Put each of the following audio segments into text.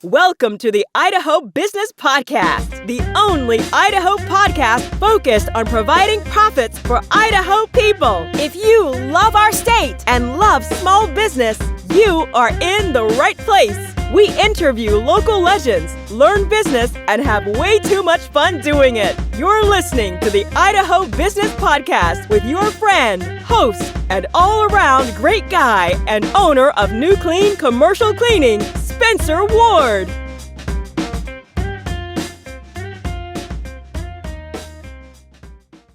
Welcome to the Idaho Business Podcast, the only Idaho podcast focused on providing profits for Idaho people. If you love our state and love small business, you are in the right place. We interview local legends, learn business, and have way too much fun doing it. You're listening to the Idaho Business Podcast with your friend, host, and all-around great guy and owner of New Clean Commercial Cleaning, Spencer Ward.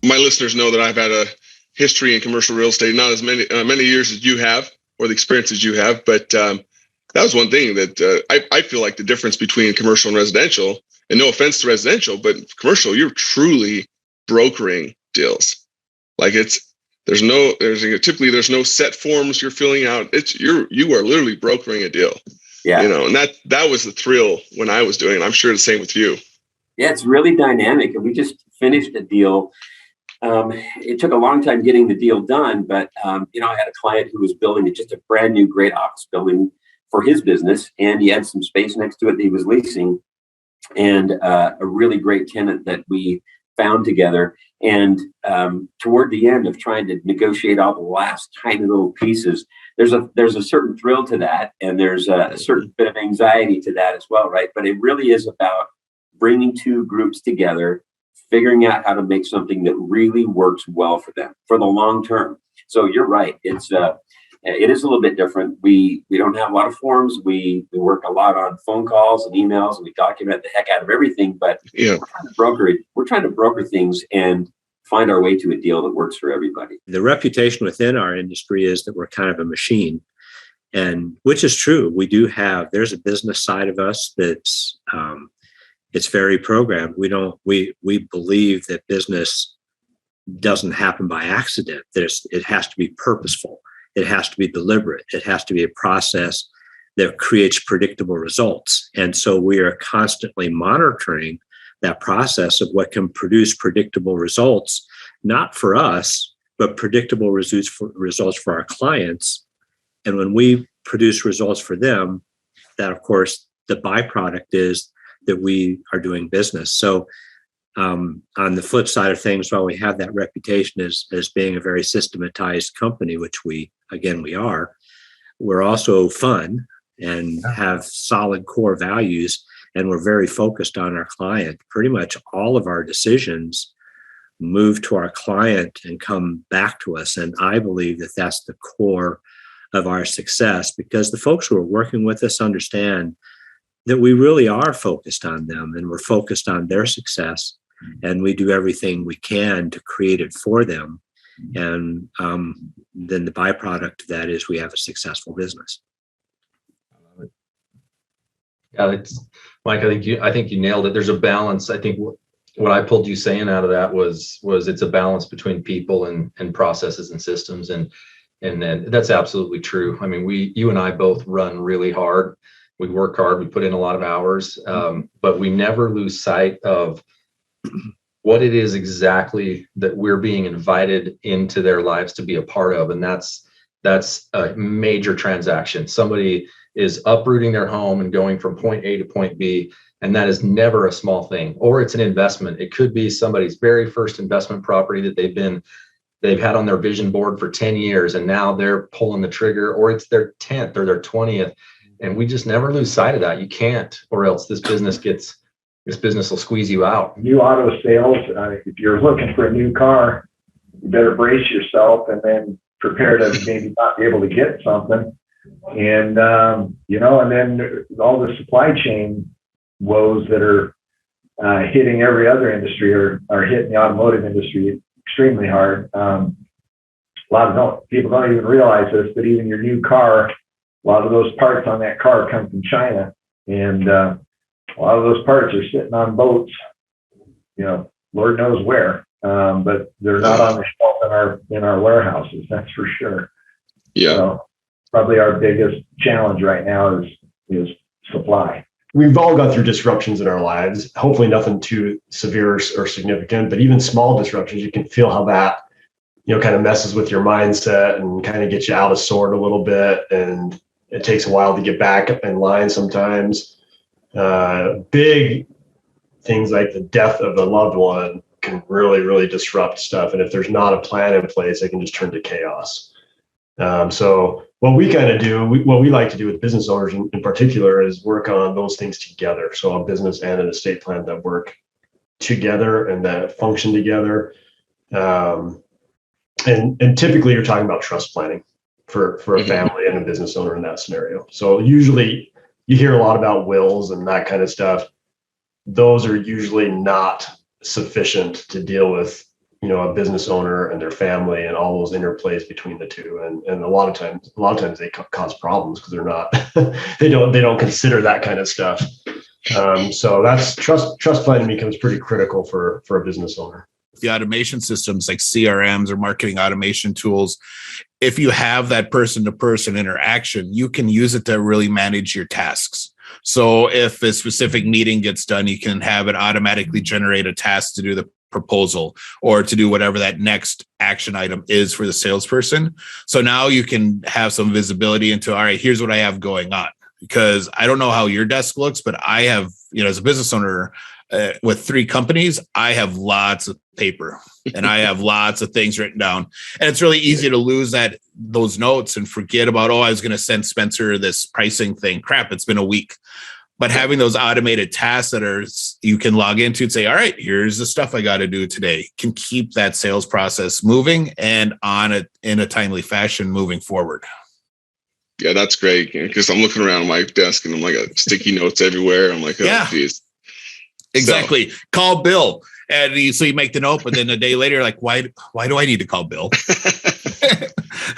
My listeners know that I've had a history in commercial real estate, not as many years as you have, or the experiences you have, but that was one thing that I feel like the difference between commercial and residential, and no offense to residential, but commercial, you're truly brokering deals. Like there's no set forms you're filling out. You are literally brokering a deal. Yeah. And that was the thrill when I was doing it. I'm sure the same with you. Yeah, it's really dynamic. And we just finished a deal. It took a long time getting the deal done, but I had a client who was building just a brand new great office building for his business, and he had some space next to it that he was leasing, and a really great tenant that we found together. And toward the end of trying to negotiate all the last tiny little pieces, there's a certain thrill to that, and there's a certain bit of anxiety to that as well, right? But it really is about bringing two groups together, figuring out how to make something that really works well for them for the long term. So you're right. It is a little bit different. We don't have a lot of forms. We work a lot on phone calls and emails, and we document the heck out of everything. But yeah, we're trying to broker things and find our way to a deal that works for everybody. The reputation within our industry is that we're kind of a machine, and which is true. There's a business side of us that's it's very programmed. We believe that business doesn't happen by accident. It has to be purposeful. It has to be deliberate. It has to be a process that creates predictable results. And so we are constantly monitoring that process of what can produce predictable results, not for us, but predictable results for our clients. And when we produce results for them, that, of course, the byproduct is that we are doing business. So on the flip side of things, while we have that reputation as being a very systematized company, which we are, we're also fun and have solid core values, and we're very focused on our client. Pretty much all of our decisions move to our client and come back to us. And I believe that that's the core of our success, because the folks who are working with us understand that we really are focused on them, and we're focused on their success, and we do everything we can to create it for them. And then the byproduct of that is we have a successful business. Yeah, Mike, I think you nailed it. There's a balance. I think what I pulled you saying out of that was it's a balance between people and processes and systems, and then that's absolutely true. I mean, you and I both run really hard. We work hard. We put in a lot of hours, but we never lose sight of what it is exactly that we're being invited into their lives to be a part of, and that's a major transaction. Somebody is uprooting their home and going from point A to point B, and that is never a small thing. Or it's an investment. It could be somebody's very first investment property that they've had on their vision board for 10 years, and now they're pulling the trigger, or it's their 10th or their 20th. And we just never lose sight of that. You can't, or else this business will squeeze you out. New auto sales, if you're looking for a new car, you better brace yourself and then prepare to maybe not be able to get something. And, and then all the supply chain woes that are hitting every other industry are hitting the automotive industry extremely hard. People don't even realize this, but even your new car, a lot of those parts on that car come from China, and a lot of those parts are sitting on boats, Lord knows where, but they're not on the shelf in our warehouses. That's for sure. Yeah. So probably our biggest challenge right now is supply. We've all gone through disruptions in our lives. Hopefully, nothing too severe or significant, but even small disruptions, you can feel how that kind of messes with your mindset and kind of gets you out of sort a little bit, and it takes a while to get back in line sometimes. Big things like the death of a loved one can really, really disrupt stuff. And if there's not a plan in place, it can just turn to chaos. So what we kind of do, what we like to do with business owners in particular is work on those things together. So a business and an estate plan that work together and that function together. And typically you're talking about trust planning for a family and a business owner in that scenario. So usually you hear a lot about wills and that kind of stuff. Those are usually not sufficient to deal with, a business owner and their family and all those interplays between the two. And a lot of times they cause problems because they're not, they don't consider that kind of stuff. So that's trust planning becomes pretty critical for a business owner. The automation systems like CRMs or marketing automation tools, if you have that person-to-person interaction, you can use it to really manage your tasks. So if a specific meeting gets done, you can have it automatically generate a task to do the proposal or to do whatever that next action item is for the salesperson. So now you can have some visibility into, all right, here's what I have going on. Because I don't know how your desk looks, but I have, as a business owner with 3 companies, I have lots of paper and I have lots of things written down. And it's really easy to lose those notes and forget about, I was going to send Spencer this pricing thing. Crap, it's been a week. But having those automated tasks that you can log into and say, all right, here's the stuff I got to do today, can keep that sales process moving and on it in a timely fashion moving forward. Yeah, that's great. Because I'm looking around my desk and I'm like, sticky notes everywhere. I'm like, oh, geez. Exactly. So, call Bill. And so you make the note, but then a day later, like, why do I need to call Bill?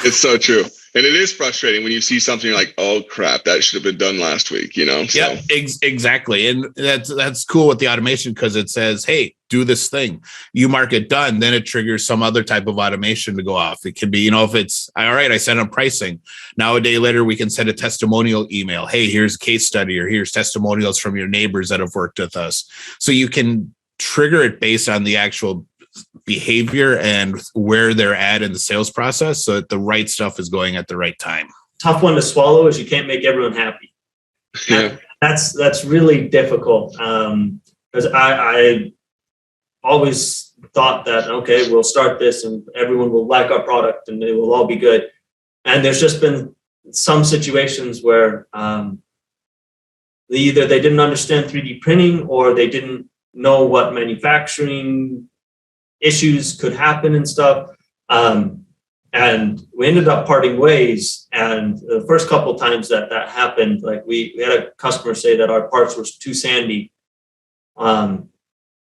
It's so true. And it is frustrating when you see something you're like, oh crap, that should have been done last week, So. Yeah, exactly. And that's cool with the automation because it says, hey, do this thing. You mark it done, then it triggers some other type of automation to go off. It can be, if it's all right, I sent them pricing. Now a day later, we can send a testimonial email. Hey, here's a case study, or here's testimonials from your neighbors that have worked with us. So you can trigger it based on the actual behavior and where they're at in the sales process so that the right stuff is going at the right time. Tough one to swallow is you can't make everyone happy. Yeah. That's really difficult because I always thought that, okay, we'll start this and everyone will like our product and it will all be good. And there's just been some situations where either they didn't understand 3D printing or they didn't know what manufacturing issues could happen and stuff. And we ended up parting ways. And the first couple of times that happened, like we had a customer say that our parts were too sandy,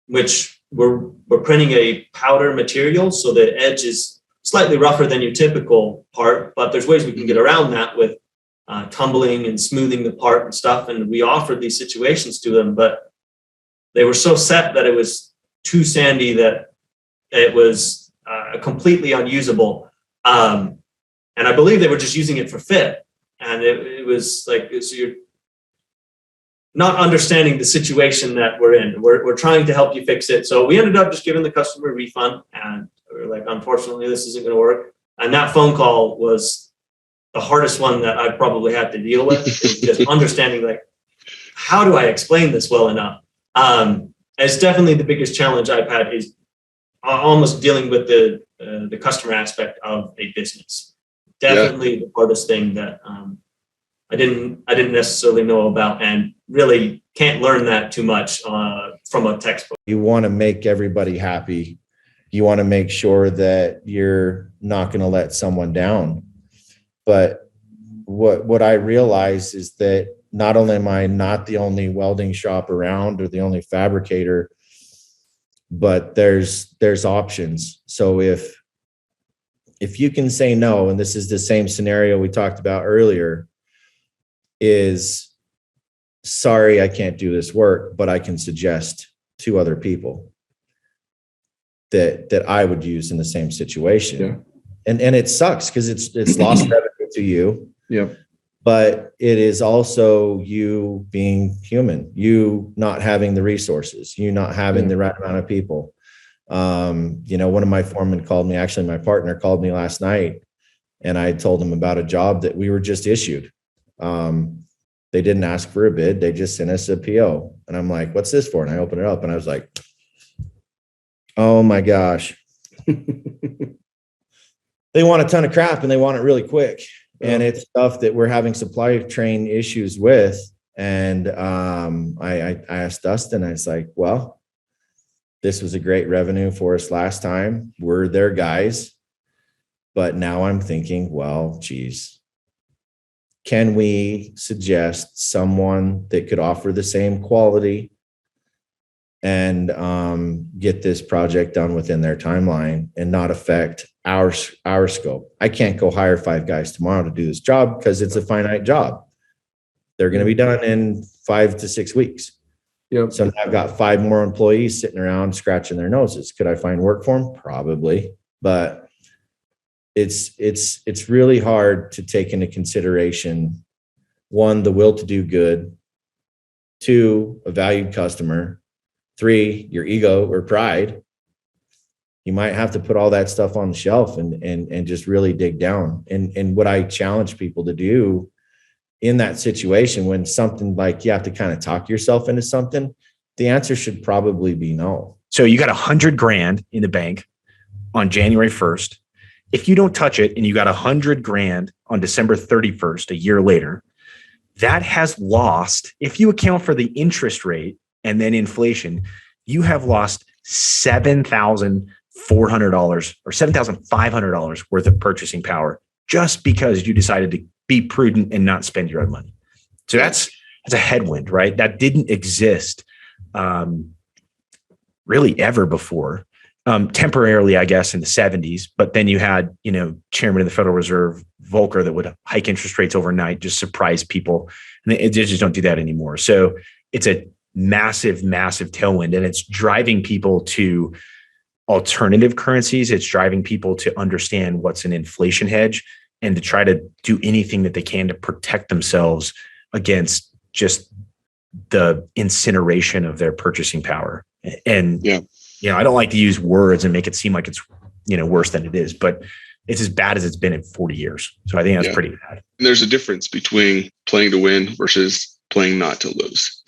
which we're printing a powder material. So the edge is slightly rougher than your typical part, but there's ways we can get around that with tumbling and smoothing the part and stuff. And we offered these situations to them, but they were so set that it was too sandy that it was completely unusable. And I believe they were just using it for fit. And it was like, so you're not understanding the situation that we're in. We're trying to help you fix it. So we ended up just giving the customer a refund. And we were like, unfortunately, this isn't going to work. And that phone call was the hardest one that I probably had to deal with. Just understanding, like, how do I explain this well enough? It's definitely the biggest challenge I've had is almost dealing with the customer aspect of a business. Definitely the hardest thing that I didn't necessarily know about, and really can't learn that too much from a textbook. You want to make everybody happy. You want to make sure that you're not going to let someone down. But what I realize is that not only am I not the only welding shop around or the only fabricator, but there's options. So if you can say no, and this is the same scenario we talked about earlier, is sorry, I can't do this work, but I can suggest 2 other people that I would use in the same situation. Yeah. And it sucks because it's lost revenue to you. Yeah. But it is also you being human, you not having the resources, you not having the right amount of people. One of my foremen called me, actually my partner called me last night, and I told him about a job that we were just issued. They didn't ask for a bid. They just sent us a PO. And I'm like, what's this for? And I opened it up and I was like, oh my gosh. They want a ton of crap and they want it really quick. And it's stuff that we're having supply chain issues with. And I asked Dustin, I was like, well, this was a great revenue for us last time. We're their guys. But now I'm thinking, well, geez, can we suggest someone that could offer the same quality and get this project done within their timeline and not affect our scope? I can't go hire 5 guys tomorrow to do this job because it's a finite job. They're going to be done in 5 to 6 weeks. Yep. So I've got 5 more employees sitting around scratching their noses. Could I find work for them? Probably, but it's really hard to take into consideration, 1, the will to do good, 2, a valued customer, 3, your ego or pride. You might have to put all that stuff on the shelf and just really dig down. And what I challenge people to do in that situation, when something like you have to kind of talk yourself into something, the answer should probably be no. So you got $100,000 in the bank on January 1st. If you don't touch it and you got $100,000 on December 31st, a year later, that has lost, if you account for the interest rate and then inflation, you have lost $7,400 or $7,500 worth of purchasing power just because you decided to be prudent and not spend your own money. So that's a headwind, right? That didn't exist really ever before. Temporarily, I guess, in the 70s, but then you had, Chairman of the Federal Reserve, Volcker, that would hike interest rates overnight, just surprise people. And they just don't do that anymore. So it's a massive, massive tailwind, and it's driving people to alternative currencies. It's driving people to understand what's an inflation hedge and to try to do anything that they can to protect themselves against just the incineration of their purchasing power. And I don't like to use words and make it seem like it's, worse than it is, but it's as bad as it's been in 40 years. So I think that's pretty bad. And there's a difference between playing to win versus playing not to lose.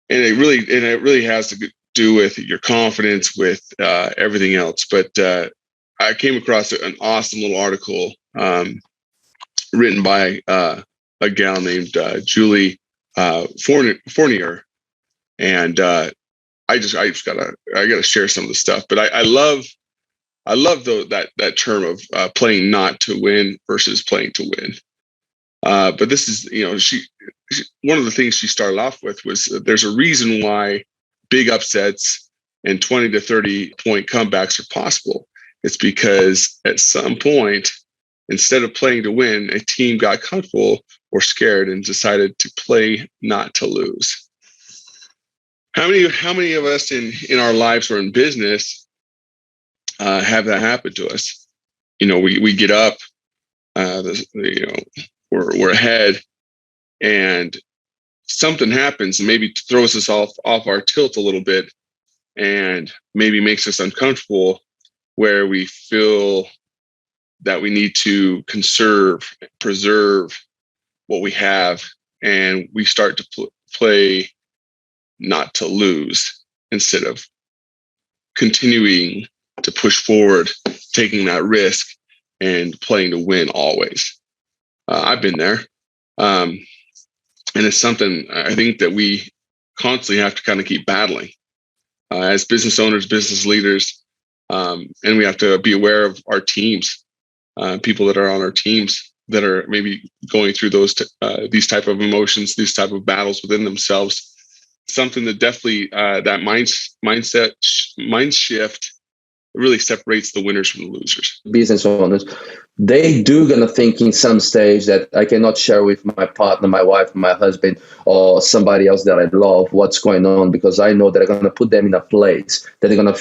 And it really has to do with your confidence, with everything else. But I came across an awesome little article written by a gal named Julie Fournier. And I gotta share some of the stuff, but I love that term of playing not to win versus playing to win. But this is, she one of the things she started off with was there's a reason why big upsets and 20 to 30 point comebacks are possible. It's because at some point, instead of playing to win, a team got comfortable or scared and decided to play not to lose. How many of us in our lives or in business have that happen to us? We get up, we're ahead, and something happens and maybe throws us off our tilt a little bit, and maybe makes us uncomfortable, where we feel that we need to preserve what we have, and we start to play not to lose instead of continuing to push forward, taking that risk and playing to win always. I've been there. And it's something I think that we constantly have to kind of keep battling as business owners, business leaders. And we have to be aware of our teams, people that are on our teams that are maybe going through these type of emotions, these type of battles within themselves. Something that definitely that mind shift really separates the winners from the losers. Business owners, they do gonna think in some stage that I cannot share with my partner, my wife, my husband, or somebody else that I love what's going on, because I know that I'm gonna put them in a place that they're gonna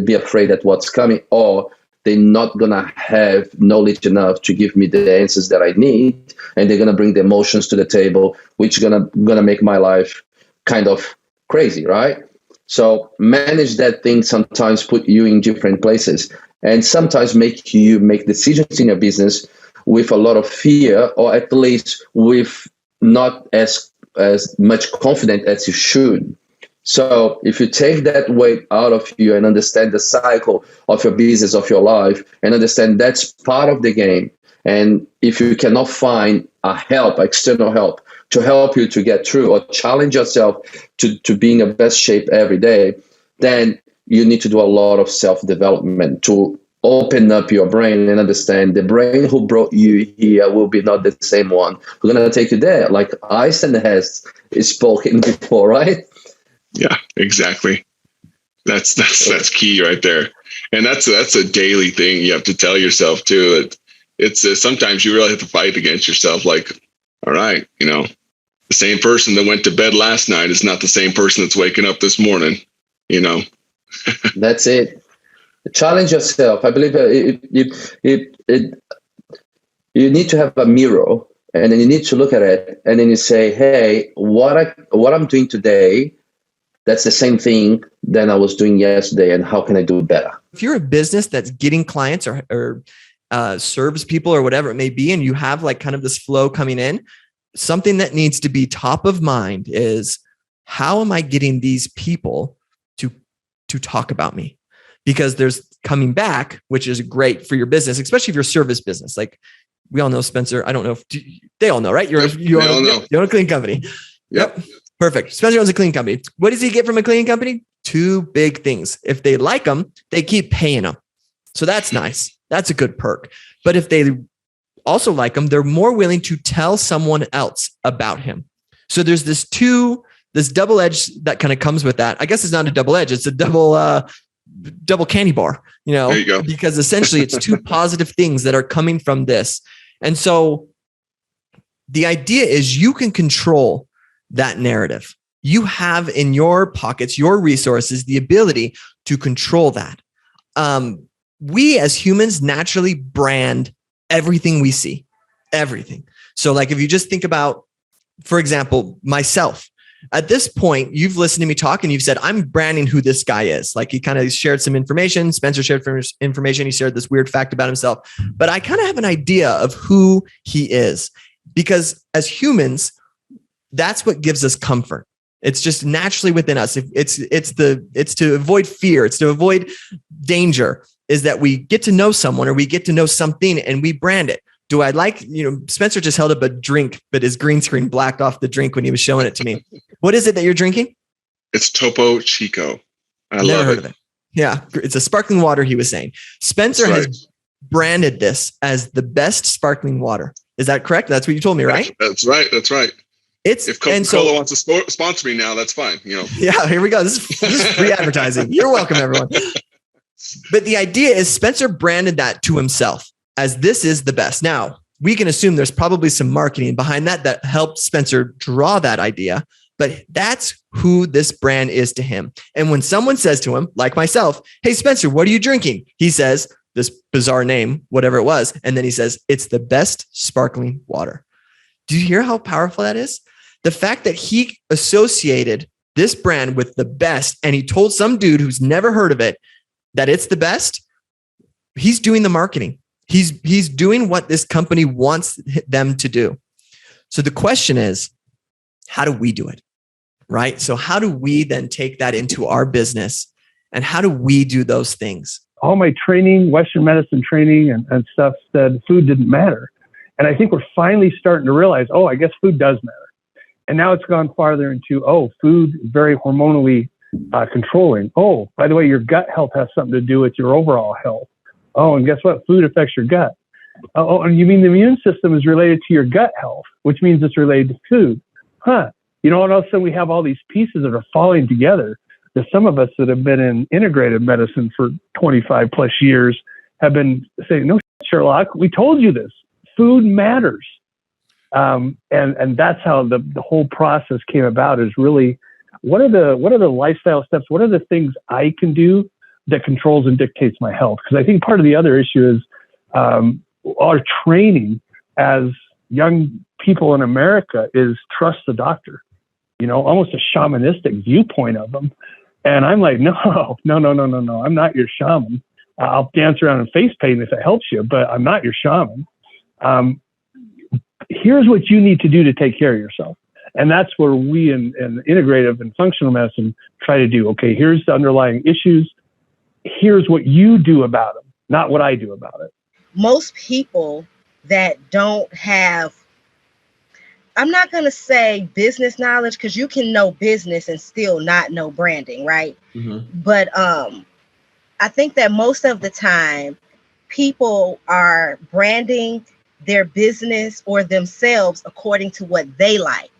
be afraid at what's coming, or they're not gonna have knowledge enough to give me the answers that I need, and they're gonna bring the emotions to the table, which gonna make my life kind of crazy, right? So manage that thing sometimes put you in different places, and sometimes make you make decisions in your business with a lot of fear, or at least with not as much confident as you should. So if you take that weight out of you and understand the cycle of your business, of your life, and understand that's part of the game, and if you cannot find external help to help you to get through or challenge yourself to be in your best shape every day, then you need to do a lot of self-development to open up your brain and understand the brain who brought you here will be not the same one who's going to take you there. Like Einstein has spoken before, right? Yeah, exactly. That's key right there. And that's a daily thing you have to tell yourself too. It's sometimes you really have to fight against yourself. Like, all right, the same person that went to bed last night is not the same person that's waking up this morning, That's it. Challenge yourself. I believe you need to have a mirror, and then you need to look at it, and then you say, hey, what I'm doing today, that's the same thing that I was doing yesterday, and how can I do it better? If you're a business that's getting clients or serves people or whatever it may be, and you have like kind of this flow coming in, something that needs to be top of mind is, how am I getting these people to talk about me? Because there's coming back, which is great for your business, especially if you're a service business. Like we all know Spencer. I don't know if they all know, right? You own a cleaning company. Yep. Perfect. Spencer owns a cleaning company. What does he get from a cleaning company? 2 big things. If they like them, they keep paying them. So that's nice. That's a good perk. But if they also like him, they're more willing to tell someone else about him. So there's this double edge that kind of comes with that. I guess it's not a double edge. It's a double candy bar, There you go. because essentially it's 2 positive things that are coming from this. And so the idea is you can control that narrative. You have in your pockets, your resources, the ability to control that. We as humans naturally brand everything we see, everything. So like if you just think about, for example, myself, at this point, you've listened to me talk and you've said, I'm branding who this guy is. Like he kind of shared some information. Spencer shared information. He shared this weird fact about himself, but I kind of have an idea of who he is, because as humans, that's what gives us comfort. It's just naturally within us. It's to avoid fear. It's to avoid danger, is that we get to know someone or we get to know something and we brand it. Do I like, Spencer just held up a drink, but his green screen blacked off the drink when he was showing it to me. What is it that you're drinking? It's Topo Chico. I Never love heard of it. Yeah. It's a sparkling water, he was saying. Spencer has branded this as the best sparkling water. Is that correct? That's what you told me, right? That's right. If Coca-Cola wants to sponsor me now, that's fine. Yeah, here we go. This is free advertising. You're welcome, everyone. But the idea is Spencer branded that to himself as this is the best. Now, we can assume there's probably some marketing behind that helped Spencer draw that idea, but that's who this brand is to him. And when someone says to him, like myself, hey, Spencer, what are you drinking? He says this bizarre name, whatever it was. And then he says, it's the best sparkling water. Do you hear how powerful that is? The fact that he associated this brand with the best, and he told some dude who's never heard of it that it's the best, he's doing the marketing. He's doing what this company wants them to do. So the question is, how do we do it? Right? So how do we then take that into our business, and how do we do those things? All my training, Western medicine training and stuff, said food didn't matter. And I think we're finally starting to realize, I guess food does matter. And now it's gone farther into, food is very hormonally controlling. By the way, your gut health has something to do with your overall health. And guess what? Food affects your gut. And you mean the immune system is related to your gut health, which means it's related to food. And all of a sudden we have all these pieces that are falling together. There's some of us that have been in integrated medicine for 25 plus years have been saying, no, Sherlock, we told you this. Food matters. And that's how the whole process came about, is really, what are the lifestyle steps? What are the things I can do that controls and dictates my health? Because I think part of the other issue is our training as young people in America is trust the doctor, almost a shamanistic viewpoint of them. And I'm like, no, I'm not your shaman. I'll dance around in face paint if it helps you, but I'm not your shaman. here's what you need to do to take care of yourself. And that's where we in integrative and functional medicine try to do. Okay, here's the underlying issues. Here's what you do about them, not what I do about it. Most people that don't have, I'm not going to say business knowledge, because you can know business and still not know branding, right? Mm-hmm. But I think that most of the time people are branding their business or themselves according to what they like.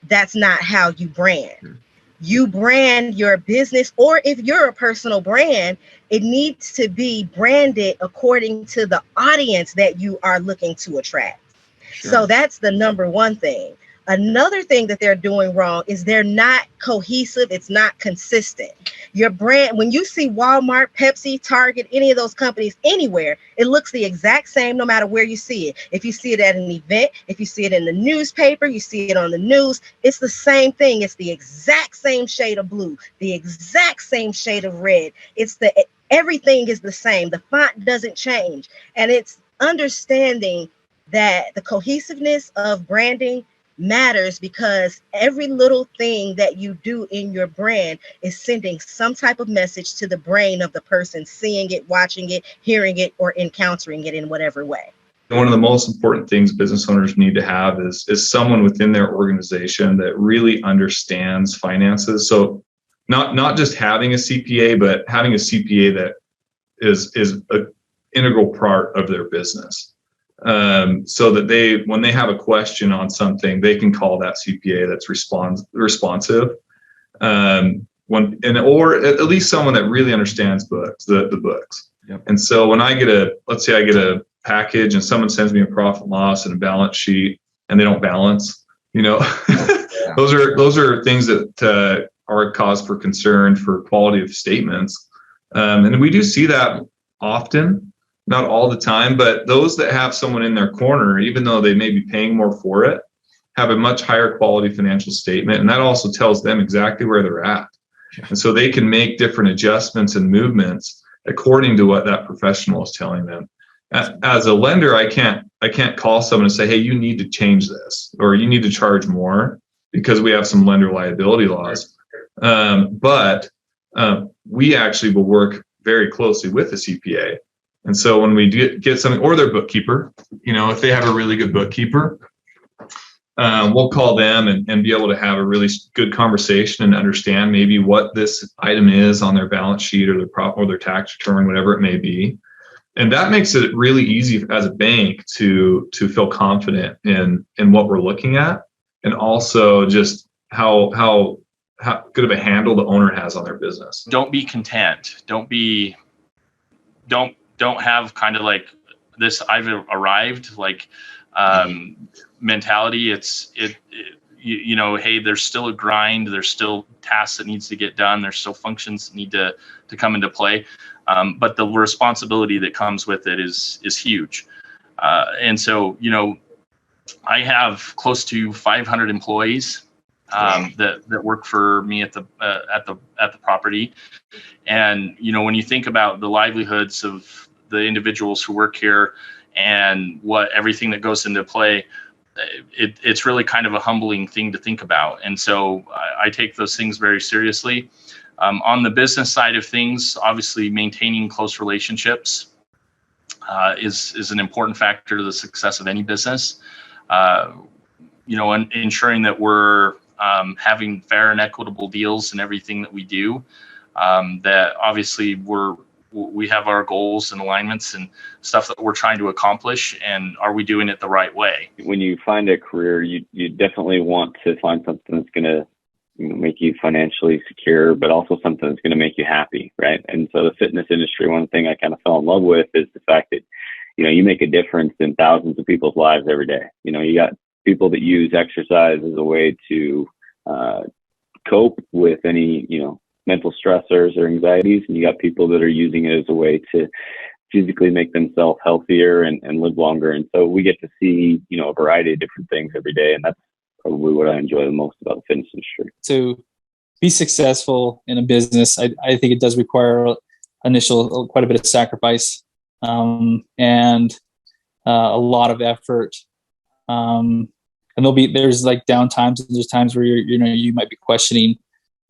That's not how you brand. You brand your business, or if you're a personal brand, it needs to be branded according to the audience that you are looking to attract. Sure. So that's the number one thing. Another thing that they're doing wrong is they're not cohesive. It's not consistent. Your brand, when you see Walmart, Pepsi, Target, any of those companies anywhere, it looks the exact same no matter where you see it. If you see it at an event, if you see it in the newspaper, you see it on the news, it's the same thing. It's the exact same shade of blue, the exact same shade of red. Everything is the same. The font doesn't change. And it's understanding that the cohesiveness of branding matters, because every little thing that you do in your brand is sending some type of message to the brain of the person seeing it, watching it, hearing it, or encountering it in whatever way. One of the most important things business owners need to have is someone within their organization that really understands finances. So not just having a CPA, but having a CPA that is an integral part of their business. So that when they have a question on something, they can call that CPA that's responsive, or at least someone that really understands books, the books. Yep. And so when let's say I get a package and someone sends me a profit and loss and a balance sheet and they don't balance, those are things that are a cause for concern for quality of statements. And we do see that often. Not all the time, but those that have someone in their corner, even though they may be paying more for it, have a much higher quality financial statement. And that also tells them exactly where they're at. And so they can make different adjustments and movements according to what that professional is telling them. As a lender, I can't call someone and say, hey, you need to change this, or you need to charge more, because we have some lender liability laws. But we actually will work very closely with the CPA. And so when we get something, or their bookkeeper, if they have a really good bookkeeper, we'll call them and be able to have a really good conversation and understand maybe what this item is on their balance sheet or their tax return, whatever it may be. And that makes it really easy as a bank to feel confident in what we're looking at, and also just how good of a handle the owner has on their business. Don't be content. Don't have kind of like this I've arrived mentality. Hey, there's still a grind. There's still tasks that needs to get done. There's still functions that need to come into play. But the responsibility that comes with it is huge. And so, I have close to 500 employees that work for me at the property. And, when you think about the livelihoods of the individuals who work here and everything that goes into play, it's really kind of a humbling thing to think about. And so I take those things very seriously. On the business side of things, obviously maintaining close relationships is an important factor to the success of any business. And ensuring that we're having fair and equitable deals in everything that we do. That obviously we have our goals and alignments and stuff that we're trying to accomplish, and are we doing it the right way? When you find a career, you definitely want to find something that's going to make you financially secure, but also something that's going to make you happy, right? And so the fitness industry, one thing I kind of fell in love with is the fact that, you make a difference in thousands of people's lives every day. You got people that use exercise as a way to cope with any, mental stressors or anxieties, and you got people that are using it as a way to physically make themselves healthier and live longer. And so we get to see, a variety of different things every day, and that's probably what I enjoy the most about the fitness industry. To be successful in a business, I think it does require quite a bit of sacrifice and a lot of effort. And there's like down times, and there's times where you might be questioning,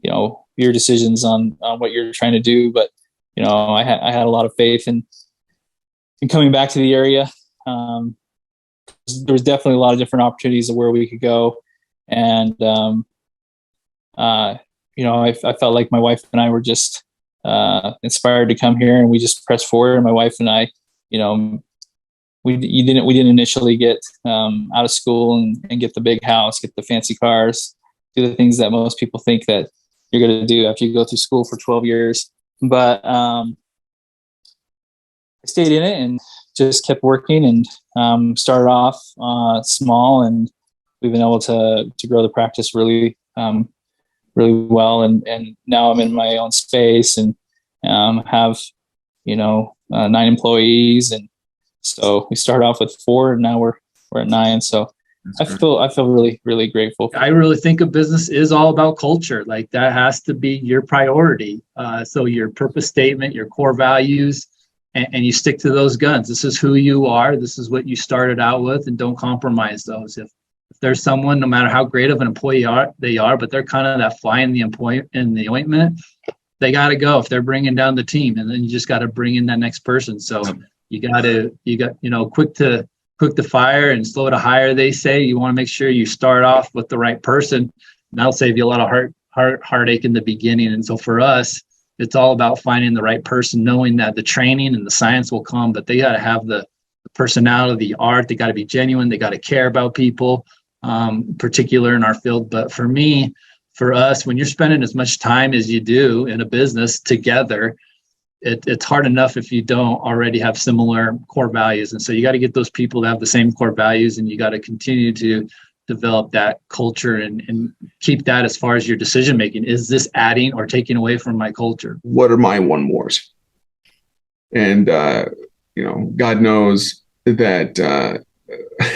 your decisions on what you're trying to do. But, I had a lot of faith in coming back to the area. There was definitely a lot of different opportunities of where we could go. And, I felt like my wife and I were just inspired to come here, and we just pressed forward. And my wife and I, we didn't initially get out of school and get the big house, get the fancy cars, do the things that most people think that you're going to do after you go through school for 12 years. But I stayed in it and just kept working, and started off small, and we've been able to grow the practice really well. And now I'm in my own space and have 9 employees, and so we started off with 4, and now we're at 9. So I feel really, really grateful. I really think a business is all about culture. Like, that has to be your priority. So your purpose statement, your core values, and you stick to those guns. This is who you are. This is what you started out with, and don't compromise those. If there's someone, no matter how great of an employee they are, but they're kind of that fly in the ointment, they got to go if they're bringing down the team. And then you just got to bring in that next person. So you got quick to fire and slow to hire, they say. You want to make sure you start off with the right person, and that'll save you a lot of heartache in the beginning. And so for us, it's all about finding the right person, knowing that the training and the science will come, but they got to have the personality, the art. They got to be genuine. They got to care about people, particular in our field. But for us, when you're spending as much time as you do in a business together, it's hard enough if you don't already have similar core values. And so you got to get those people to have the same core values, and you got to continue to develop that culture and keep that as far as your decision making. Is this adding or taking away from my culture? What are my one mores? And, God knows that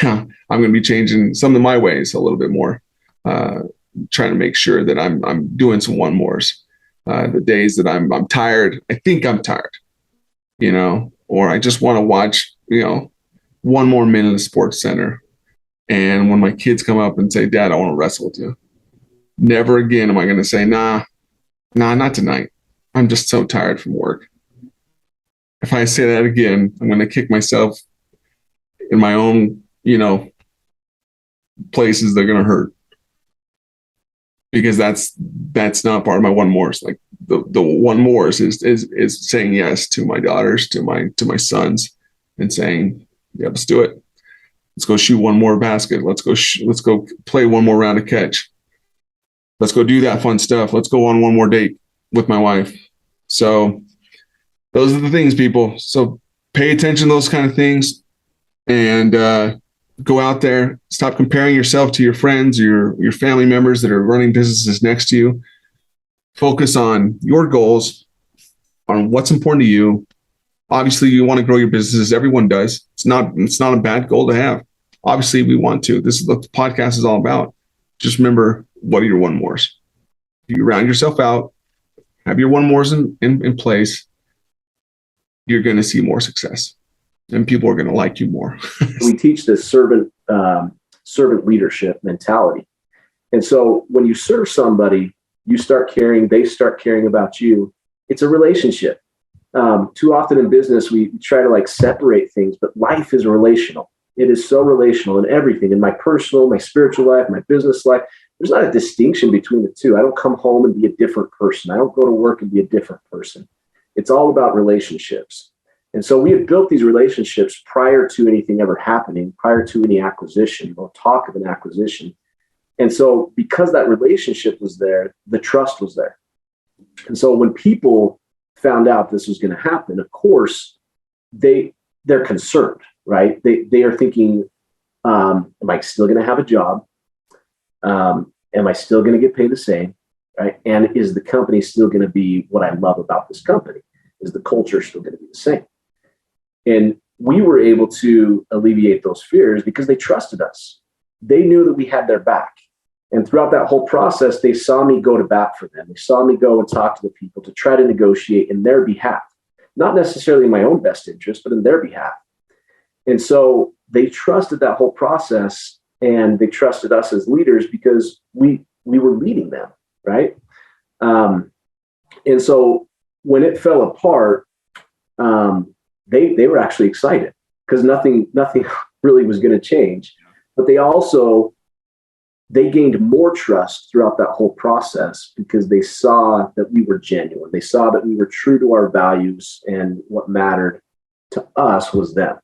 I'm going to be changing some of my ways a little bit more, trying to make sure that I'm doing some one mores. The days that I'm tired, I think I'm tired, or I just want to watch, one more minute of Sports Center. And when my kids come up and say, Dad, I want to wrestle with you, never again am I going to say, nah, not tonight. I'm just so tired from work. If I say that again, I'm going to kick myself in my own, places that are going to hurt. Because that's not part of my one mores. Like the one mores is saying yes to my daughters, to my sons, and saying, yeah, let's do it. Let's go shoot one more basket. Let's go play one more round of catch. Let's go do that fun stuff. Let's go on one more date with my wife. So those are the things, people. So pay attention to those kind of things, and go out there. Stop comparing yourself to your friends or your family members that are running businesses next to you. Focus on your goals, on what's important to you. Obviously, you want to grow your businesses. Everyone does. It's not a bad goal to have. Obviously, we want to. This is what the podcast is all about. Just remember, what are your one mores? If you round yourself out, have your one mores in place, you're going to see more success, and people are going to like you more. We teach this servant leadership mentality. And so when you serve somebody, you start caring, they start caring about you. It's a relationship. Too often in business, we try to separate things, but life is relational. It is so relational in everything, in my personal, my spiritual life, my business life. There's not a distinction between the two. I don't come home and be a different person. I don't go to work and be a different person. It's all about relationships. And so we have built these relationships prior to anything ever happening, prior to any acquisition or talk of an acquisition. And so because that relationship was there, the trust was there. And so when people found out this was going to happen, of course, they're concerned, right? They are thinking, am I still going to have a job? Am I still going to get paid the same? Right? And is the company still going to be what I love about this company? Is the culture still going to be the same? And we were able to alleviate those fears because they trusted us. They knew that we had their back. And throughout that whole process, they saw me go to bat for them. They saw me go and talk to the people to try to negotiate in their behalf, not necessarily in my own best interest, but in their behalf. And so they trusted that whole process, and they trusted us as leaders because we were leading them, right? And so when it fell apart, they were actually excited because nothing really was going to change. But they gained more trust throughout that whole process because they saw that we were genuine. They saw that we were true to our values, and what mattered to us was them.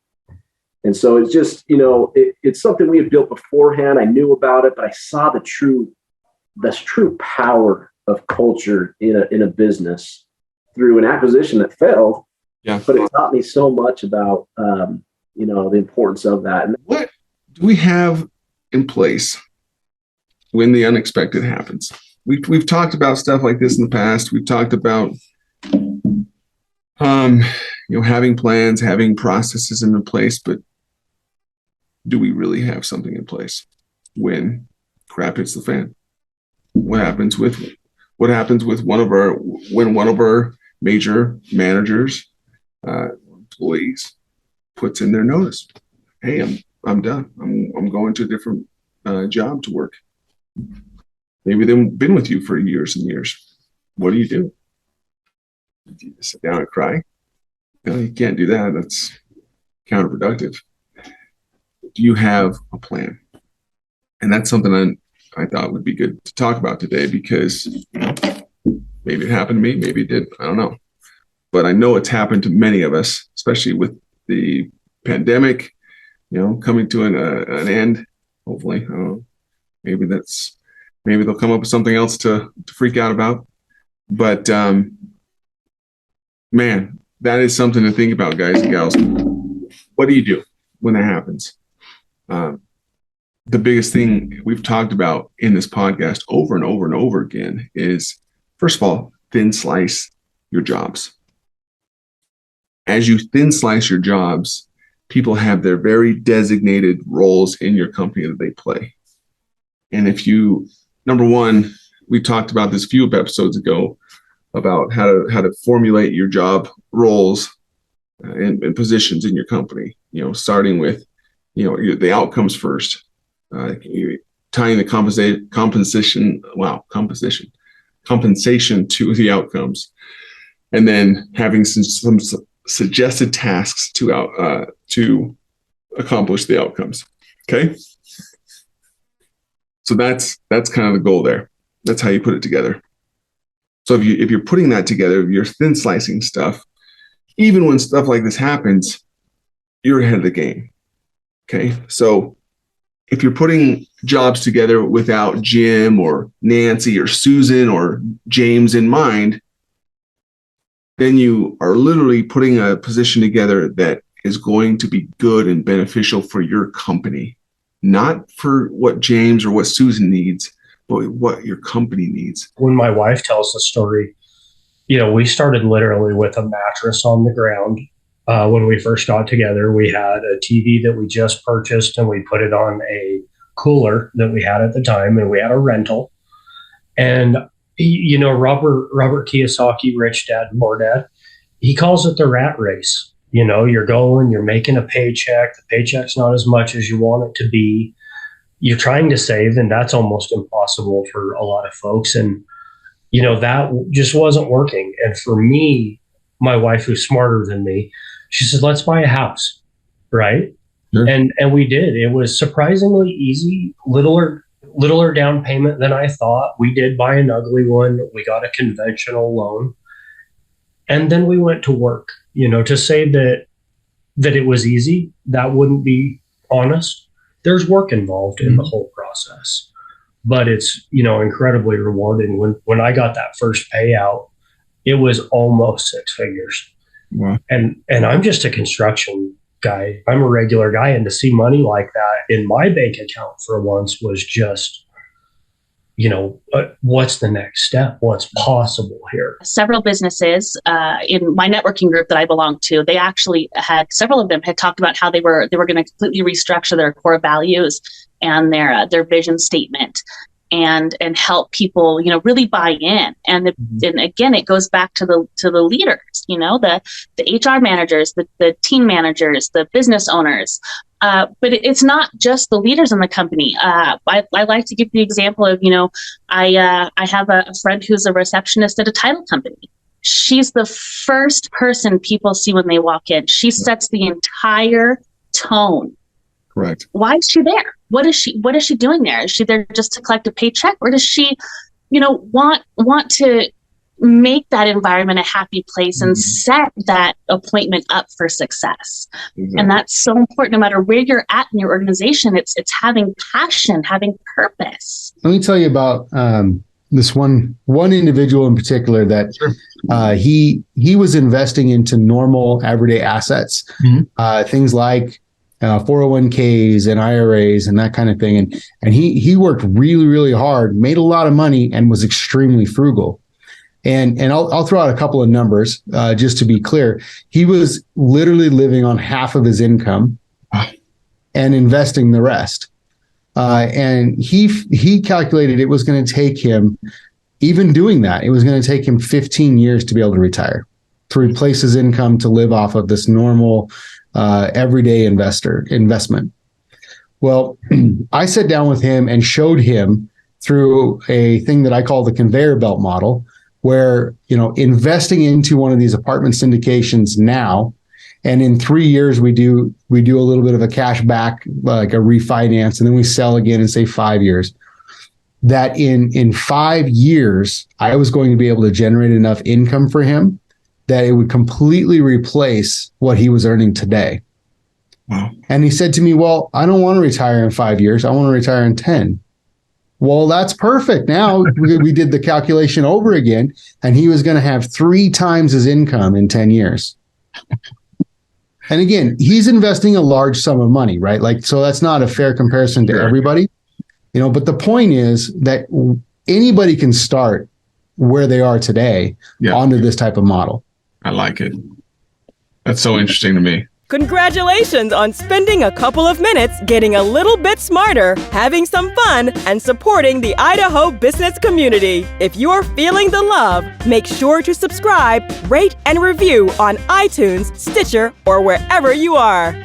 And so it's just, it's something we had built beforehand. I knew about it, but I saw the true power of culture in a business through an acquisition that failed. Yeah. But it taught me so much about, the importance of that. And what do we have in place when the unexpected happens? We've talked about stuff like this in the past. We've talked about, having plans, having processes in place, but do we really have something in place when crap hits the fan? What happens with one of our major managers, employees puts in their notice? Hey, I'm done. I'm going to a different job to work. Maybe they've been with you for years and years. What do you do? Do you sit down and cry? No, you can't do that. That's counterproductive. Do you have a plan? And that's something I thought would be good to talk about today, because maybe it happened to me, maybe it did, I don't know. But I know it's happened to many of us, especially with the pandemic, coming to an end. Hopefully, maybe they'll come up with something else to freak out about. But man, that is something to think about, guys and gals. What do you do when that happens? The biggest thing we've talked about in this podcast over and over and over again is, first of all, thin slice your jobs. As you thin slice your jobs, people have their very designated roles in your company that they play. And number one, we talked about this a few episodes ago about how to formulate your job roles and positions in your company, starting with, the outcomes first, tying the compensation to the outcomes, and then having some suggested tasks to accomplish the outcomes. Okay. So that's kind of the goal there. That's how you put it together. So if you're putting that together, if you're thin slicing stuff, even when stuff like this happens, you're ahead of the game. Okay. So if you're putting jobs together without Jim or Nancy or Susan or James in mind, then you are literally putting a position together that is going to be good and beneficial for your company, not for what James or what Susan needs, but what your company needs. When my wife tells the story, we started literally with a mattress on the ground. When we first got together, we had a TV that we just purchased, and we put it on a cooler that we had at the time, and we had a rental. And Robert Kiyosaki, Rich Dad, Poor Dad, he calls it the rat race. You're going, you're making a paycheck. The paycheck's not as much as you want it to be. You're trying to save, and that's almost impossible for a lot of folks. And, that just wasn't working. And for me, my wife, who's smarter than me, she said, let's buy a house. Right. Sure. And we did. It was surprisingly easy, littler down payment than I thought. We did buy an ugly one. We got a conventional loan. And then we went to work. To say that it was easy, that wouldn't be honest. There's work involved in the whole process. But it's, incredibly rewarding. When I got that first payout, it was almost 6 figures. Wow. And I'm just a construction guy. I'm a regular guy. And to see money like that in my bank account for once was just, what's the next step? What's possible here? Several businesses in my networking group that I belong to, they actually had, several of them had talked about how they were going to completely restructure their core values and their vision statement and help people, really buy in. And again, it goes back to the leaders, the HR managers, the team managers, the business owners. But it's not just the leaders in the company. I like to give the example of, I have a friend who's a receptionist at a title company. She's the first person people see when they walk in. She sets the entire tone. Correct. Why is she there? What is she doing there? Is she there just to collect a paycheck, or does she, want to make that environment a happy place and set that appointment up for success? And that's so important. No matter where you're at in your organization, it's having passion, having purpose. Let me tell you about this one individual in particular that he was investing into normal everyday assets, things like 401ks and IRAs and that kind of thing. And he worked really, really hard, made a lot of money, and was extremely frugal. And I'll throw out a couple of numbers just to be clear. He was literally living on half of his income and investing the rest. And he calculated it was going to take him, even doing that, it was going to take him 15 years to be able to retire, to replace his income to live off of this normal everyday investment. Well, I sat down with him and showed him through a thing that I call the conveyor belt model, where, investing into one of these apartment syndications now, and in 3 years, we do a little bit of a cash back, like a refinance, and then we sell again in, say, 5 years. That in 5 years, I was going to be able to generate enough income for him that it would completely replace what he was earning today. Wow. And he said to me, well, I don't want to retire in 5 years. I want to retire in 10. Well, that's perfect. Now we did the calculation over again, and he was going to have 3 times his income in 10 years. And again, he's investing a large sum of money, right? Like, so that's not a fair comparison to everybody, but the point is that anybody can start where they are today onto this type of model. I like it. That's so interesting to me. Congratulations on spending a couple of minutes getting a little bit smarter, having some fun, and supporting the Idaho business community. If you're feeling the love, make sure to subscribe, rate, and review on iTunes, Stitcher, or wherever you are.